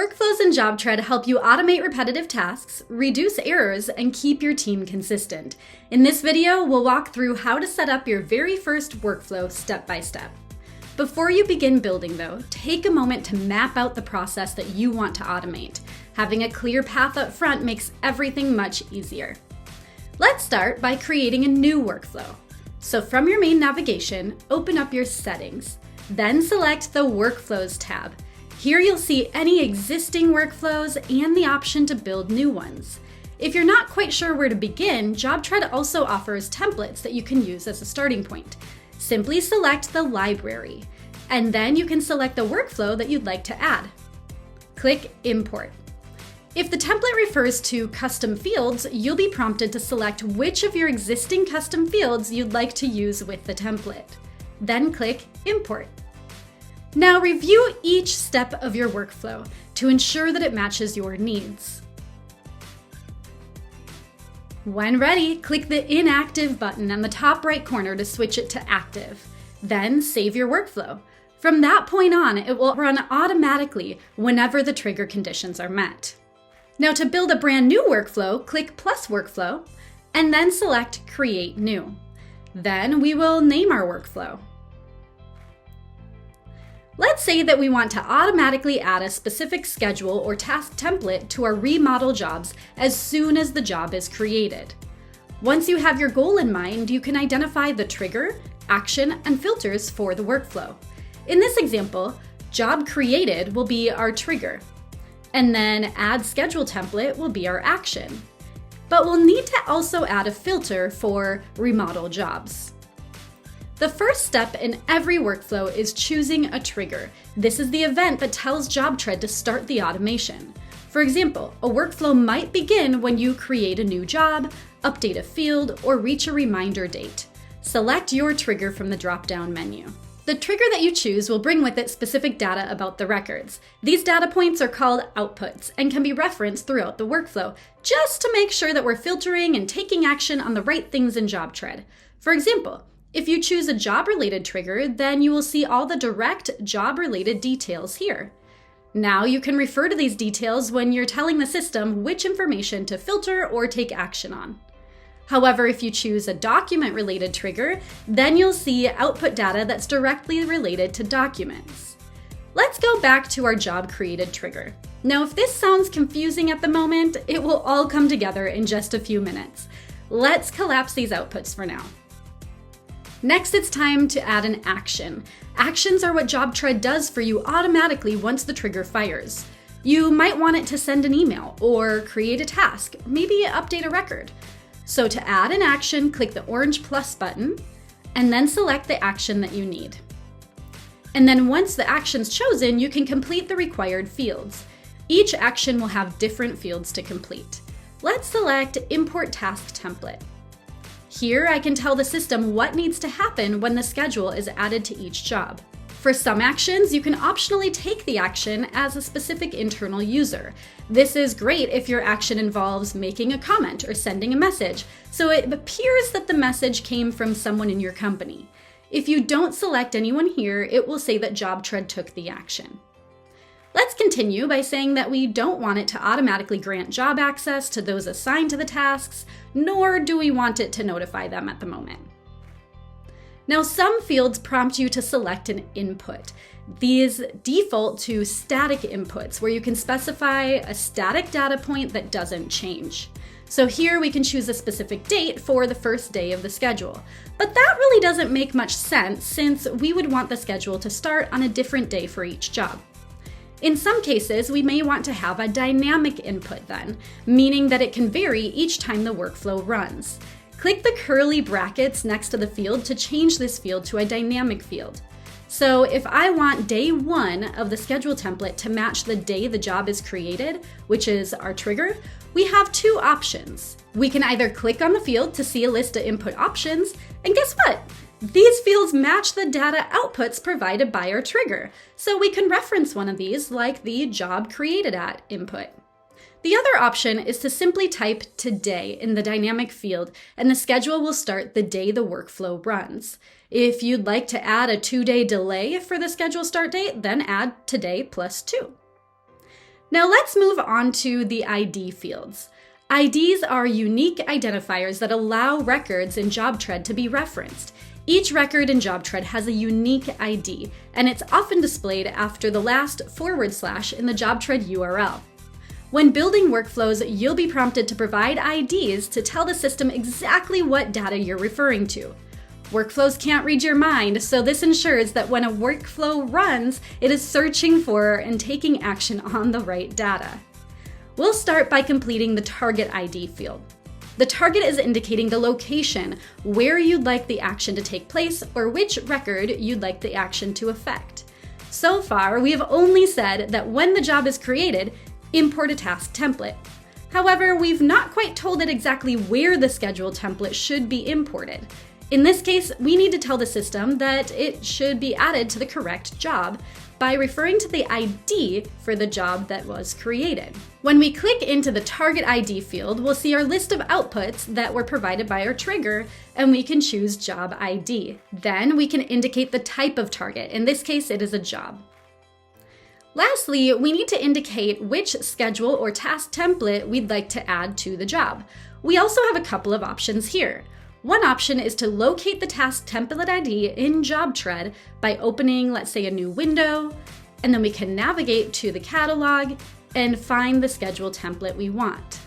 Workflows in JobTread help you automate repetitive tasks, reduce errors, and keep your team consistent. In this video, we'll walk through how to set up your very first workflow step by step. Before you begin building though, take a moment to map out the process that you want to automate. Having a clear path up front makes everything much easier. Let's start by creating a new workflow. So from your main navigation, open up your settings. Then select the Workflows tab. Here you'll see any existing workflows and the option to build new ones. If you're not quite sure where to begin, JobTread also offers templates that you can use as a starting point. Simply select the library, and then you can select the workflow that you'd like to add. Click Import. If the template refers to custom fields, you'll be prompted to select which of your existing custom fields you'd like to use with the template. Then click Import. Now review each step of your workflow to ensure that it matches your needs. When ready, click the Inactive button on the top right corner to switch it to active. Then save your workflow. From that point on, it will run automatically whenever the trigger conditions are met. Now to build a brand new workflow, click Plus Workflow and then select Create New. Then we will name our workflow. Let's say that we want to automatically add a specific schedule or task template to our remodel jobs as soon as the job is created. Once you have your goal in mind, you can identify the trigger, action, and filters for the workflow. In this example, Job Created will be our trigger, and then Add Schedule Template will be our action. But we'll need to also add a filter for remodel jobs. The first step in every workflow is choosing a trigger. This is the event that tells JobTread to start the automation. For example, a workflow might begin when you create a new job, update a field, or reach a reminder date. Select your trigger from the drop-down menu. The trigger that you choose will bring with it specific data about the records. These data points are called outputs and can be referenced throughout the workflow, just to make sure that we're filtering and taking action on the right things in JobTread. For example, if you choose a job-related trigger, then you will see all the direct job-related details here. Now you can refer to these details when you're telling the system which information to filter or take action on. However, if you choose a document-related trigger, then you'll see output data that's directly related to documents. Let's go back to our job-created trigger. Now, if this sounds confusing at the moment, it will all come together in just a few minutes. Let's collapse these outputs for now. Next, it's time to add an action. Actions are what JobTread does for you automatically once the trigger fires. You might want it to send an email or create a task, maybe update a record. So to add an action, click the orange plus button and then select the action that you need. And then once the action's chosen, you can complete the required fields. Each action will have different fields to complete. Let's select Import Task Template. Here I can tell the system what needs to happen when the schedule is added to each job. For some actions, you can optionally take the action as a specific internal user. This is great if your action involves making a comment or sending a message, so it appears that the message came from someone in your company. If you don't select anyone here, it will say that JobTread took the action. Let's continue by saying that we don't want it to automatically grant job access to those assigned to the tasks, nor do we want it to notify them at the moment. Now, some fields prompt you to select an input. These default to static inputs, where you can specify a static data point that doesn't change. So here we can choose a specific date for the first day of the schedule. But that really doesn't make much sense since we would want the schedule to start on a different day for each job. In some cases, we may want to have a dynamic input then, meaning that it can vary each time the workflow runs. Click the curly brackets next to the field to change this field to a dynamic field. So if I want day 1 of the schedule template to match the day the job is created, which is our trigger, we have two options. We can either click on the field to see a list of input options, and guess what? These fields match the data outputs provided by our trigger, so we can reference one of these like the job created at input. The other option is to simply type today in the dynamic field, and the schedule will start the day the workflow runs. If you'd like to add a 2-day delay for the schedule start date, then add today plus 2. Now let's move on to the ID fields. IDs are unique identifiers that allow records in JobTread to be referenced. Each record in JobTread has a unique ID, and it's often displayed after the last / in the JobTread URL. When building workflows, you'll be prompted to provide IDs to tell the system exactly what data you're referring to. Workflows can't read your mind, so this ensures that when a workflow runs, it is searching for and taking action on the right data. We'll start by completing the target ID field. The target is indicating the location where you'd like the action to take place or which record you'd like the action to affect. So far, we have only said that when the job is created, import a task template. However, we've not quite told it exactly where the schedule template should be imported. In this case, we need to tell the system that it should be added to the correct job by referring to the ID for the job that was created. When we click into the target ID field, we'll see our list of outputs that were provided by our trigger, and we can choose job ID. Then we can indicate the type of target. In this case, it is a job. Lastly, we need to indicate which schedule or task template we'd like to add to the job. We also have a couple of options here. One option is to locate the task template ID in JobTread by opening, let's say, a new window, and then we can navigate to the catalog and find the schedule template we want.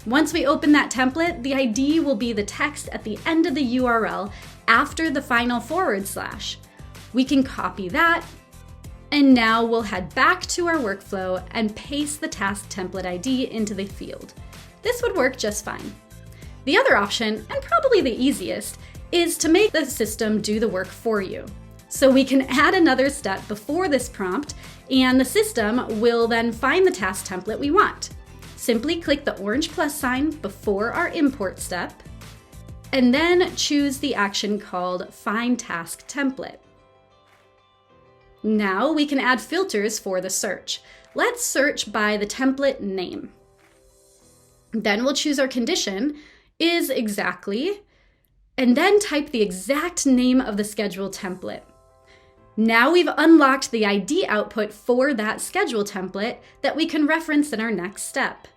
Once we open that template, the ID will be the text at the end of the URL after the final /. We can copy that, and now we'll head back to our workflow and paste the task template ID into the field. This would work just fine. The other option, and probably the easiest, is to make the system do the work for you. So we can add another step before this prompt, and the system will then find the task template we want. Simply click the orange plus sign before our import step, and then choose the action called Find Task Template. Now we can add filters for the search. Let's search by the template name. Then we'll choose our condition, is exactly, and then type the exact name of the schedule template. Now we've unlocked the ID output for that schedule template that we can reference in our next step.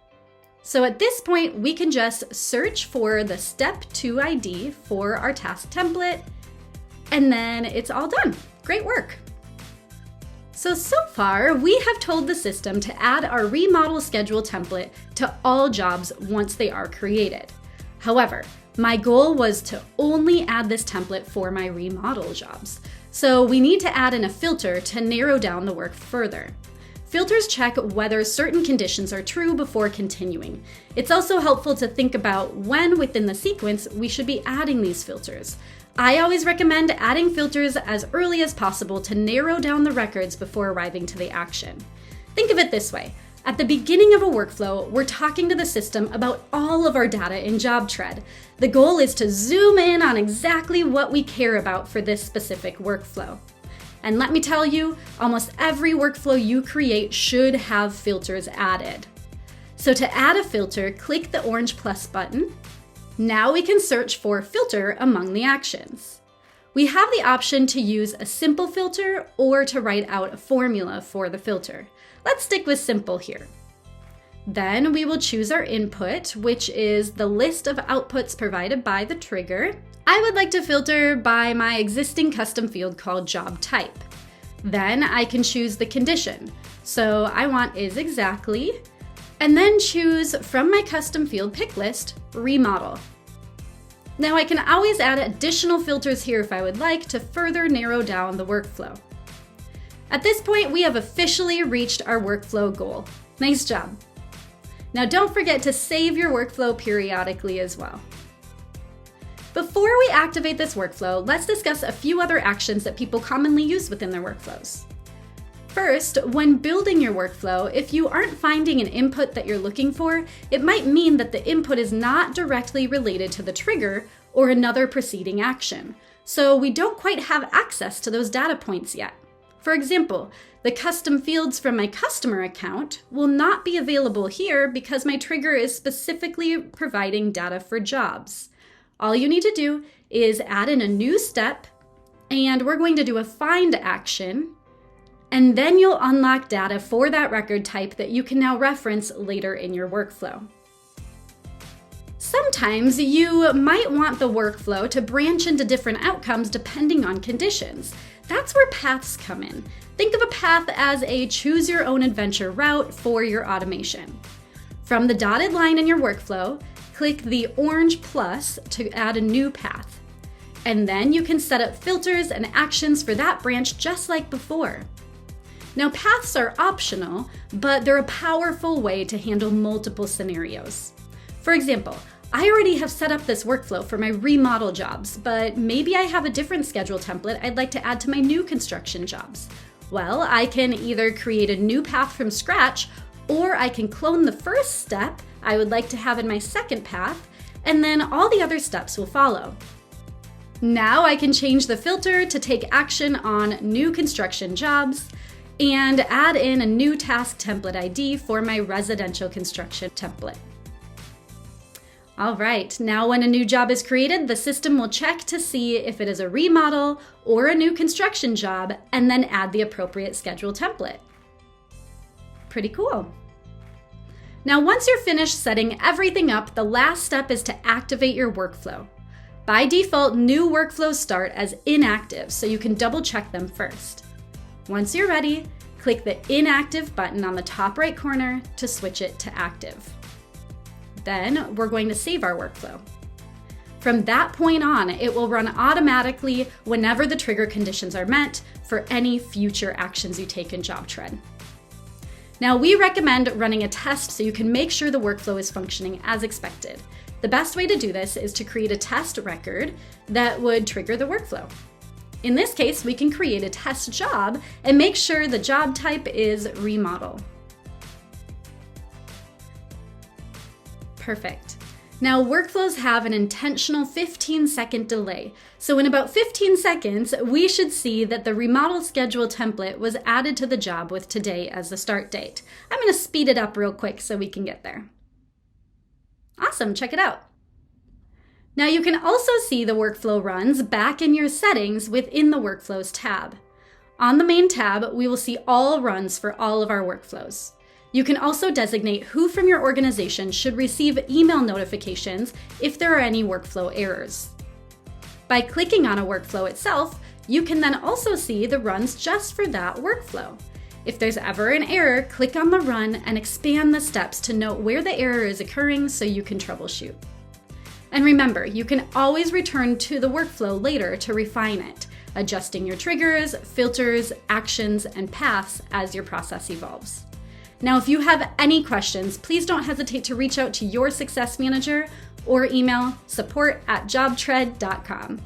So at this point, we can just search for the step 2 ID for our task template, and then it's all done. Great work. So far, we have told the system to add our remodel schedule template to all jobs once they are created. However, my goal was to only add this template for my remodel jobs. So we need to add in a filter to narrow down the work further. Filters check whether certain conditions are true before continuing. It's also helpful to think about when within the sequence we should be adding these filters. I always recommend adding filters as early as possible to narrow down the records before arriving to the action. Think of it this way. At the beginning of a workflow, we're talking to the system about all of our data in JobTread. The goal is to zoom in on exactly what we care about for this specific workflow. And let me tell you, almost every workflow you create should have filters added. So to add a filter, click the orange plus button. Now we can search for filter among the actions. We have the option to use a simple filter or to write out a formula for the filter. Let's stick with simple here. Then we will choose our input, which is the list of outputs provided by the trigger. I would like to filter by my existing custom field called job type. Then I can choose the condition. So I want is exactly, and then choose from my custom field pick list, remodel. Now I can always add additional filters here if I would like to further narrow down the workflow. At this point, we have officially reached our workflow goal. Nice job. Now don't forget to save your workflow periodically as well. Before we activate this workflow, let's discuss a few other actions that people commonly use within their workflows. First, when building your workflow, if you aren't finding an input that you're looking for, it might mean that the input is not directly related to the trigger or another preceding action. So we don't quite have access to those data points yet. For example, the custom fields from my customer account will not be available here because my trigger is specifically providing data for jobs. All you need to do is add in a new step, and we're going to do a find action, And then you'll unlock data for that record type that you can now reference later in your workflow. Sometimes you might want the workflow to branch into different outcomes depending on conditions. That's where paths come in. Think of a path as a choose-your-own-adventure route for your automation. From the dotted line in your workflow, click the orange plus to add a new path. And then you can set up filters and actions for that branch just like before. Now, paths are optional, but they're a powerful way to handle multiple scenarios. For example, I already have set up this workflow for my remodel jobs, but maybe I have a different schedule template I'd like to add to my new construction jobs. Well, I can either create a new path from scratch, or I can clone the first step I would like to have in my second path, and then all the other steps will follow. Now I can change the filter to take action on new construction jobs and add in a new task template ID for my residential construction template. All right, now when a new job is created, the system will check to see if it is a remodel or a new construction job, and then add the appropriate schedule template. Pretty cool. Now, once you're finished setting everything up, the last step is to activate your workflow. By default, new workflows start as inactive, so you can double check them first. Once you're ready, click the inactive button on the top right corner to switch it to active. Then we're going to save our workflow. From that point on, it will run automatically whenever the trigger conditions are met for any future actions you take in JobTread. Now, we recommend running a test so you can make sure the workflow is functioning as expected. The best way to do this is to create a test record that would trigger the workflow. In this case, we can create a test job and make sure the job type is remodel. Perfect. Now, workflows have an intentional 15-second delay. So in about 15 seconds, we should see that the remodel schedule template was added to the job with today as the start date. I'm going to speed it up real quick so we can get there. Awesome, check it out. Now you can also see the workflow runs back in your settings within the Workflows tab. On the main tab, we will see all runs for all of our workflows. You can also designate who from your organization should receive email notifications if there are any workflow errors. By clicking on a workflow itself, you can then also see the runs just for that workflow. If there's ever an error, click on the run and expand the steps to note where the error is occurring so you can troubleshoot. And remember, you can always return to the workflow later to refine it, adjusting your triggers, filters, actions, and paths as your process evolves. Now, if you have any questions, please don't hesitate to reach out to your success manager or email support@jobtread.com.